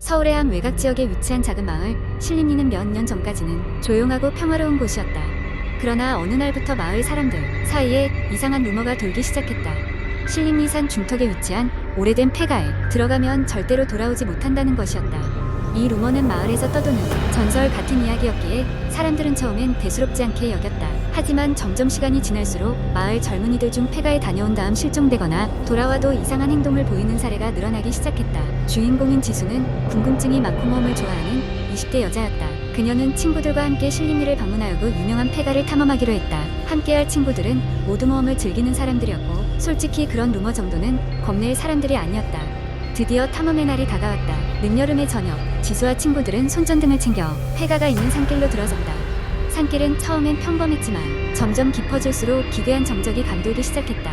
서울의 한 외곽 지역에 위치한 작은 마을 신림리는 몇 년 전까지는 조용하고 평화로운 곳이었다. 그러나 어느 날부터 마을 사람들 사이에 이상한 루머가 돌기 시작했다. 신림리산 중턱에 위치한 오래된 폐가에 들어가면 절대로 돌아오지 못한다는 것이었다. 이 루머는 마을에서 떠도는 전설 같은 이야기였기에 사람들은 처음엔 대수롭지 않게 여겼다. 하지만 점점 시간이 지날수록 마을 젊은이들 중 폐가에 다녀온 다음 실종되거나 돌아와도 이상한 행동을 보이는 사례가 늘어나기 시작했다. 주인공인 지수는 궁금증이 많고 모험을 좋아하는 20대 여자였다. 그녀는 친구들과 함께 신림리를 방문하려고 유명한 폐가를 탐험하기로 했다. 함께할 친구들은 모두 모험을 즐기는 사람들이었고 솔직히 그런 루머 정도는 겁낼 사람들이 아니었다. 드디어 탐험의 날이 다가왔다. 늦여름의 저녁, 지수와 친구들은 손전등을 챙겨 폐가가 있는 산길로 들어섰다. 산길은 처음엔 평범했지만 점점 깊어질수록 기괴한 정적이 감돌기 시작했다.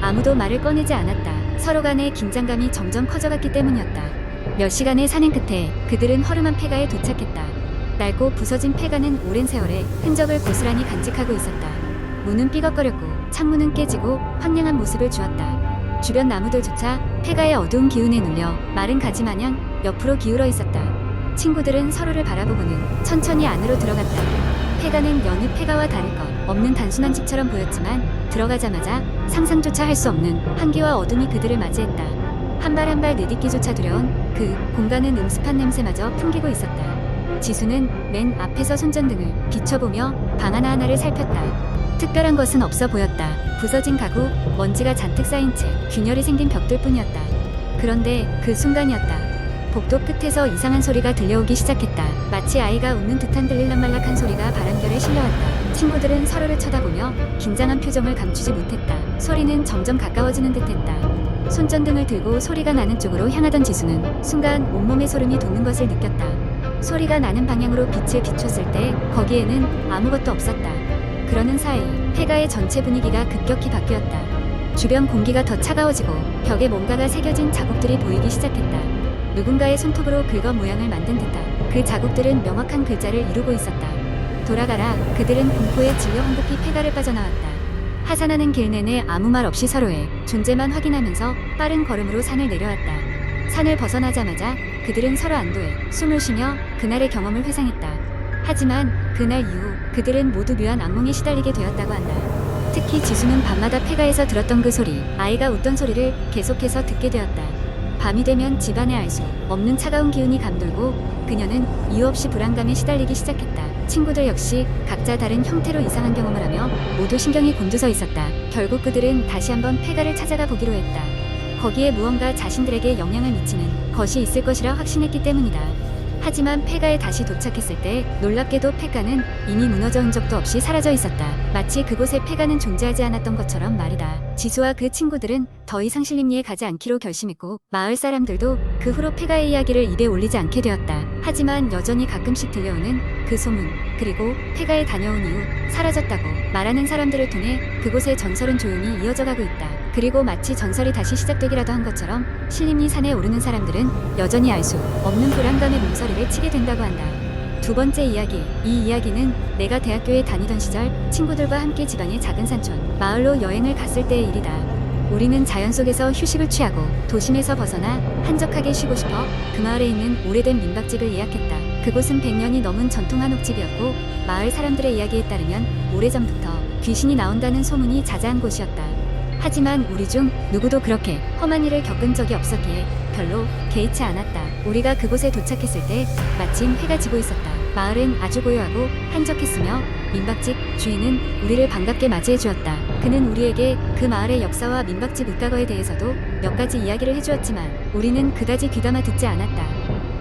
아무도 말을 꺼내지 않았다. 서로 간의 긴장감이 점점 커져갔기 때문이었다. 몇 시간의 산행 끝에 그들은 허름한 폐가에 도착했다. 낡고 부서진 폐가는 오랜 세월의 흔적을 고스란히 간직하고 있었다. 문은 삐걱거렸고 창문은 깨지고 황량한 모습을 주었다. 주변 나무들조차 폐가의 어두운 기운에 눌려 마른 가지 마냥 옆으로 기울어 있었다. 친구들은 서로를 바라보고는 천천히 안으로 들어갔다. 폐가는 여느 폐가와 다를 것 없는 단순한 집처럼 보였지만 들어가자마자 상상조차 할 수 없는 한기와 어둠이 그들을 맞이했다. 한 발 한 발 내딛기조차 두려운 그 공간은 음습한 냄새마저 풍기고 있었다. 지수는 맨 앞에서 손전등을 비춰보며 방 하나하나를 살폈다. 특별한 것은 없어 보였다. 부서진 가구, 먼지가 잔뜩 쌓인 채 균열이 생긴 벽돌뿐이었다. 그런데 그 순간이었다. 복도 끝에서 이상한 소리가 들려오기 시작했다. 마치 아이가 웃는 듯한 들릴랑말락한 소리가 바람결에 실려왔다. 친구들은 서로를 쳐다보며 긴장한 표정을 감추지 못했다. 소리는 점점 가까워지는 듯했다. 손전등을 들고 소리가 나는 쪽으로 향하던 지수는 순간 온몸에 소름이 돋는 것을 느꼈다. 소리가 나는 방향으로 빛을 비췄을 때 거기에는 아무것도 없었다. 그러는 사이 폐가의 전체 분위기가 급격히 바뀌었다. 주변 공기가 더 차가워지고 벽에 뭔가가 새겨진 자국들이 보이기 시작했다. 누군가의 손톱으로 긁어 모양을 만든 듯한 그 자국들은 명확한 글자를 이루고 있었다. 돌아가라. 그들은 공포에 질려 황급히 폐가를 빠져나왔다. 하산하는 길 내내 아무 말 없이 서로의 존재만 확인하면서 빠른 걸음으로 산을 내려왔다. 산을 벗어나자마자 그들은 서로 안도해 숨을 쉬며 그날의 경험을 회상했다. 하지만 그날 이후 그들은 모두 묘한 악몽에 시달리게 되었다고 한다. 특히 지수는 밤마다 폐가에서 들었던 그 소리, 아이가 웃던 소리를 계속해서 듣게 되었다. 밤이 되면 집안에 알 수 없는 차가운 기운이 감돌고 그녀는 이유 없이 불안감에 시달리기 시작했다. 친구들 역시 각자 다른 형태로 이상한 경험을 하며 모두 신경이 곤두서 있었다. 결국 그들은 다시 한번 폐가를 찾아가 보기로 했다. 거기에 무언가 자신들에게 영향을 미치는 것이 있을 것이라 확신했기 때문이다. 하지만 폐가에 다시 도착했을 때 놀랍게도 폐가는 이미 무너져 흔적도 없이 사라져 있었다. 마치 그곳에 폐가는 존재하지 않았던 것처럼 말이다. 지수와 그 친구들은 더 이상 신림리에 가지 않기로 결심했고 마을 사람들도 그 후로 폐가의 이야기를 입에 올리지 않게 되었다. 하지만 여전히 가끔씩 들려오는 그 소문, 그리고 폐가에 다녀온 이후 사라졌다고 말하는 사람들을 통해 그곳의 전설은 조용히 이어져가고 있다. 그리고 마치 전설이 다시 시작되기라도 한 것처럼 신림리 산에 오르는 사람들은 여전히 알 수 없는 불안감의 몸서리를 치게 된다고 한다. 두 번째 이야기. 이 이야기는 내가 대학교에 다니던 시절 친구들과 함께 지방의 작은 산촌 마을로 여행을 갔을 때의 일이다. 우리는 자연 속에서 휴식을 취하고 도심에서 벗어나 한적하게 쉬고 싶어 그 마을에 있는 오래된 민박집을 예약했다. 그곳은 100년이 넘은 전통 한옥집이었고 마을 사람들의 이야기에 따르면 오래전부터 귀신이 나온다는 소문이 자자한 곳이었다. 하지만 우리 중 누구도 그렇게 험한 일을 겪은 적이 없었기에 별로 개의치 않았다. 우리가 그곳에 도착했을 때 마침 해가 지고 있었다. 마을은 아주 고요하고 한적했으며 민박집 주인은 우리를 반갑게 맞이해 주었다. 그는 우리에게 그 마을의 역사와 민박집 물가거에 대해서도 몇 가지 이야기를 해주었지만 우리는 그다지 귀담아 듣지 않았다.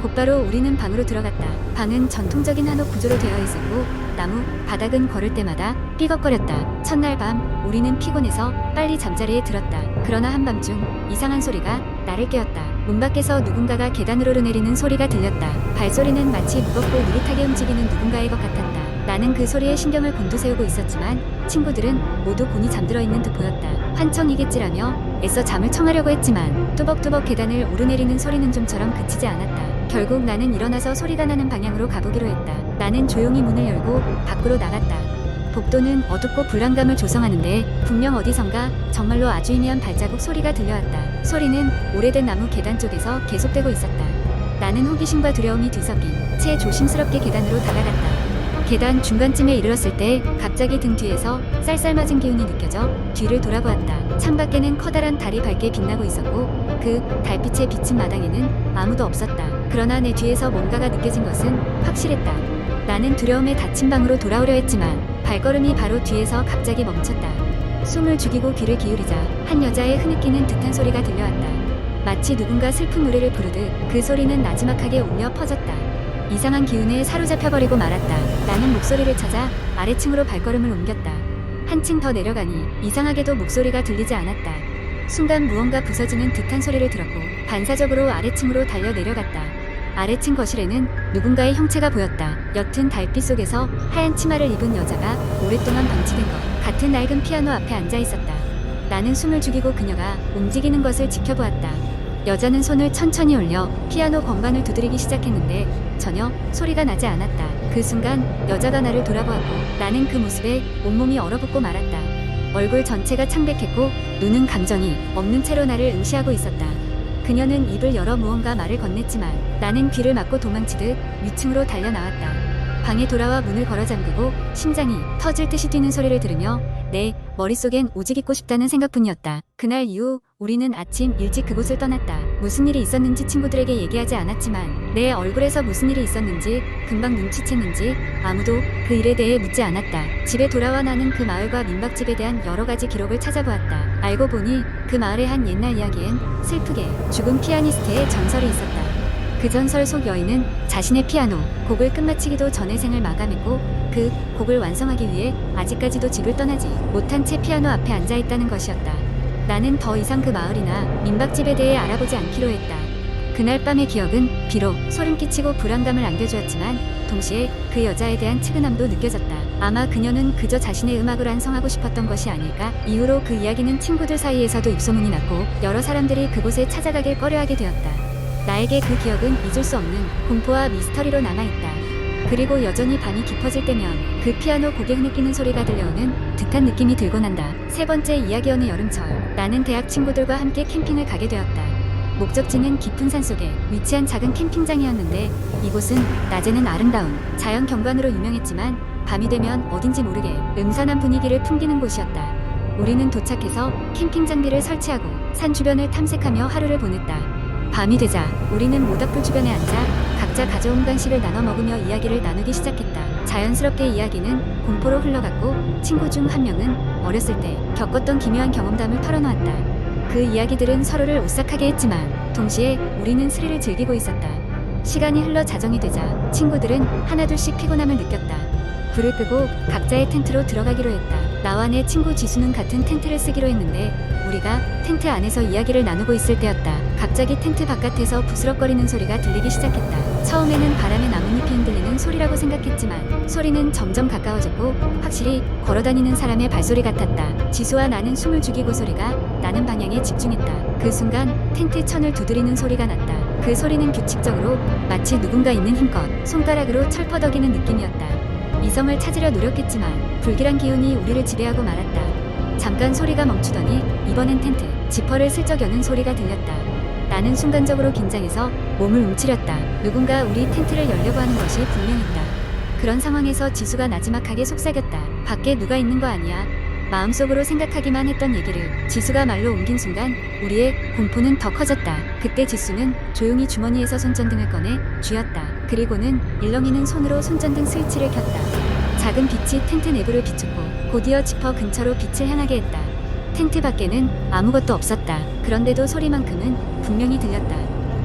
곧바로 우리는 방으로 들어갔다. 방은 전통적인 한옥 구조로 되어 있었고 나무 바닥은 걸을 때마다 삐걱거렸다. 첫날 밤 우리는 피곤해서 빨리 잠자리에 들었다. 그러나 한밤중 이상한 소리가 나를 깨웠다. 문 밖에서 누군가가 계단으로 오르내리는 소리가 들렸다. 발소리는 마치 무겁고 느릿하게 움직이는 누군가의 것 같았다. 나는 그 소리에 신경을 곤두세우고 있었지만 친구들은 모두 곤히 잠들어 있는 듯 보였다. 환청이겠지라며 애써 잠을 청하려고 했지만 뚜벅뚜벅 계단을 오르내리는 소리는 좀처럼 그치지 않았다. 결국 나는 일어나서 소리가 나는 방향으로 가보기로 했다. 나는 조용히 문을 열고 밖으로 나갔다. 복도는 어둡고 불안감을 조성하는데 분명 어디선가 정말로 아주 희미한 발자국 소리가 들려왔다. 소리는 오래된 나무 계단 쪽에서 계속되고 있었다. 나는 호기심과 두려움이 뒤섞인 채 조심스럽게 계단으로 다가갔다. 계단 중간쯤에 이르렀을 때 갑자기 등 뒤에서 쌀쌀맞은 기운이 느껴져 뒤를 돌아보았다. 창밖에는 커다란 달이 밝게 빛나고 있었고 그 달빛에 비친 마당에는 아무도 없었다. 그러나 내 뒤에서 뭔가가 느껴진 것은 확실했다. 나는 두려움에 닫힌 방으로 돌아오려 했지만 발걸음이 바로 뒤에서 갑자기 멈췄다. 숨을 죽이고 귀를 기울이자 한 여자의 흐느끼는 듯한 소리가 들려왔다. 마치 누군가 슬픈 노래를 부르듯 그 소리는 나지막하게 울려 퍼졌다. 이상한 기운에 사로잡혀버리고 말았다. 나는 목소리를 찾아 아래층으로 발걸음을 옮겼다. 한층 더 내려가니 이상하게도 목소리가 들리지 않았다. 순간 무언가 부서지는 듯한 소리를 들었고 반사적으로 아래층으로 달려 내려갔다. 아래층 거실에는 누군가의 형체가 보였다. 옅은 달빛 속에서 하얀 치마를 입은 여자가 오랫동안 방치된 것 같은 낡은 피아노 앞에 앉아 있었다. 나는 숨을 죽이고 그녀가 움직이는 것을 지켜보았다. 여자는 손을 천천히 올려 피아노 건반을 두드리기 시작했는데 전혀 소리가 나지 않았다. 그 순간 여자가 나를 돌아보았고 나는 그 모습에 온몸이 얼어붙고 말았다. 얼굴 전체가 창백했고 눈은 감정이 없는 채로 나를 응시하고 있었다. 그녀는 입을 열어 무언가 말을 건넸지만 나는 귀를 막고 도망치듯 위층으로 달려나왔다. 방에 돌아와 문을 걸어 잠그고 심장이 터질 듯이 뛰는 소리를 들으며 내 머릿속엔 오직 잊고 싶다는 생각뿐이었다. 그날 이후 우리는 아침 일찍 그곳을 떠났다. 무슨 일이 있었는지 친구들에게 얘기하지 않았지만 내 얼굴에서 무슨 일이 있었는지 금방 눈치챘는지 아무도 그 일에 대해 묻지 않았다. 집에 돌아와 나는 그 마을과 민박집에 대한 여러 가지 기록을 찾아보았다. 알고 보니 그 마을의 한 옛날 이야기엔 슬프게 죽은 피아니스트의 전설이 있었다. 그 전설 속 여인은 자신의 피아노 곡을 끝마치기도 전에 생을 마감했고 그 곡을 완성하기 위해 아직까지도 집을 떠나지 못한 채 피아노 앞에 앉아있다는 것이었다. 나는 더 이상 그 마을이나 민박집에 대해 알아보지 않기로 했다. 그날 밤의 기억은 비록 소름 끼치고 불안감을 안겨주었지만 동시에 그 여자에 대한 측은함도 느껴졌다. 아마 그녀는 그저 자신의 음악을 완성하고 싶었던 것이 아닐까? 이후로 그 이야기는 친구들 사이에서도 입소문이 났고 여러 사람들이 그곳에 찾아가길 꺼려하게 되었다. 나에게 그 기억은 잊을 수 없는 공포와 미스터리로 남아있다. 그리고 여전히 밤이 깊어질 때면 그 피아노 곡에 흐느끼는 소리가 들려오는 듯한 느낌이 들곤 한다. 세 번째 이야기. 어느 여름철 나는 대학 친구들과 함께 캠핑을 가게 되었다. 목적지는 깊은 산속에 위치한 작은 캠핑장이었는데 이곳은 낮에는 아름다운 자연 경관으로 유명했지만 밤이 되면 어딘지 모르게 음산한 분위기를 풍기는 곳이었다. 우리는 도착해서 캠핑 장비를 설치하고 산 주변을 탐색하며 하루를 보냈다. 밤이 되자 우리는 모닥불 주변에 앉아 각자 가져온 간식을 나눠 먹으며 이야기를 나누기 시작했다. 자연스럽게 이야기는 공포로 흘러갔고 친구 중 한 명은 어렸을 때 겪었던 기묘한 경험담을 털어놓았다. 그 이야기들은 서로를 오싹하게 했지만 동시에 우리는 스릴을 즐기고 있었다. 시간이 흘러 자정이 되자 친구들은 하나둘씩 피곤함을 느꼈다. 불을 끄고 각자의 텐트로 들어가기로 했다. 나와 내 친구 지수는 같은 텐트를 쓰기로 했는데 우리가 텐트 안에서 이야기를 나누고 있을 때였다. 갑자기 텐트 바깥에서 부스럭거리는 소리가 들리기 시작했다. 처음에는 바람에 나뭇잎이 흔들리는 소리라고 생각했지만 소리는 점점 가까워졌고 확실히 걸어다니는 사람의 발소리 같았다. 지수와 나는 숨을 죽이고 소리가 나는 방향에 집중했다. 그 순간 텐트 천을 두드리는 소리가 났다. 그 소리는 규칙적으로 마치 누군가 있는 힘껏 손가락으로 철퍼덕이는 느낌이었다. 이성을 찾으려 노력했지만 불길한 기운이 우리를 지배하고 말았다. 잠깐 소리가 멈추더니 이번엔 텐트 지퍼를 슬쩍 여는 소리가 들렸다. 나는 순간적으로 긴장해서 몸을 움츠렸다. 누군가 우리 텐트를 열려고 하는 것이 분명했다. 그런 상황에서 지수가 나지막하게 속삭였다. 밖에 누가 있는 거 아니야? 마음속으로 생각하기만 했던 얘기를 지수가 말로 옮긴 순간 우리의 공포는 더 커졌다. 그때 지수는 조용히 주머니에서 손전등을 꺼내 쥐었다. 그리고는 일렁이는 손으로 손전등 스위치를 켰다. 작은 빛이 텐트 내부를 비췄고 곧이어 지퍼 근처로 빛을 향하게 했다. 텐트 밖에는 아무것도 없었다. 그런데도 소리만큼은 분명히 들렸다.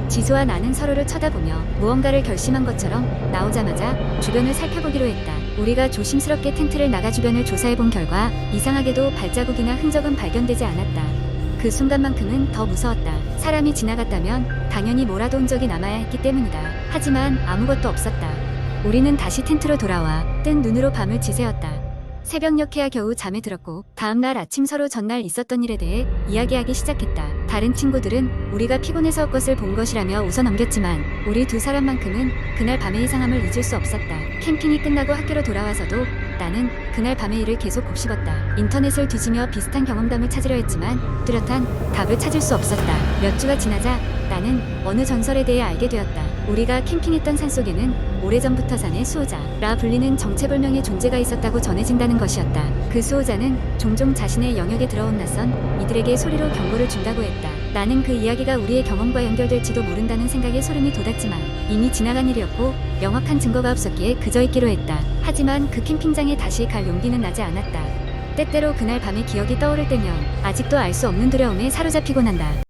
지수와 나는 서로를 쳐다보며 무언가를 결심한 것처럼 나오자마자 주변을 살펴보기로 했다. 우리가 조심스럽게 텐트를 나가 주변을 조사해본 결과 이상하게도 발자국이나 흔적은 발견되지 않았다. 그 순간만큼은 더 무서웠다. 사람이 지나갔다면 당연히 뭐라도 흔적이 남아야 했기 때문이다. 하지만 아무것도 없었다. 우리는 다시 텐트로 돌아와 뜬 눈으로 밤을 지새웠다. 새벽녘에야 겨우 잠에 들었고 다음날 아침 서로 전날 있었던 일에 대해 이야기하기 시작했다. 다른 친구들은 우리가 피곤해서 것을 본 것이라며 웃어넘겼지만 우리 두 사람만큼은 그날 밤의 이상함을 잊을 수 없었다. 캠핑이 끝나고 학교로 돌아와서도 나는 그날 밤의 일을 계속 곱씹었다. 인터넷을 뒤지며 비슷한 경험담을 찾으려 했지만 뚜렷한 답을 찾을 수 없었다. 몇 주가 지나자 나는 어느 전설에 대해 알게 되었다. 우리가 캠핑했던 산속에는 오래전부터 산의 수호자라 불리는 정체불명의 존재가 있었다고 전해진다는 것이었다. 그 수호자는 종종 자신의 영역에 들어온 낯선 이들에게 소리로 경고를 준다고 했다. 나는 그 이야기가 우리의 경험과 연결될지도 모른다는 생각에 소름이 돋았지만 이미 지나간 일이었고 명확한 증거가 없었기에 그저 있기로 했다. 하지만 그 캠핑장에 다시 갈 용기는 나지 않았다. 때때로 그날 밤의 기억이 떠오를 때면 아직도 알 수 없는 두려움에 사로잡히곤 한다.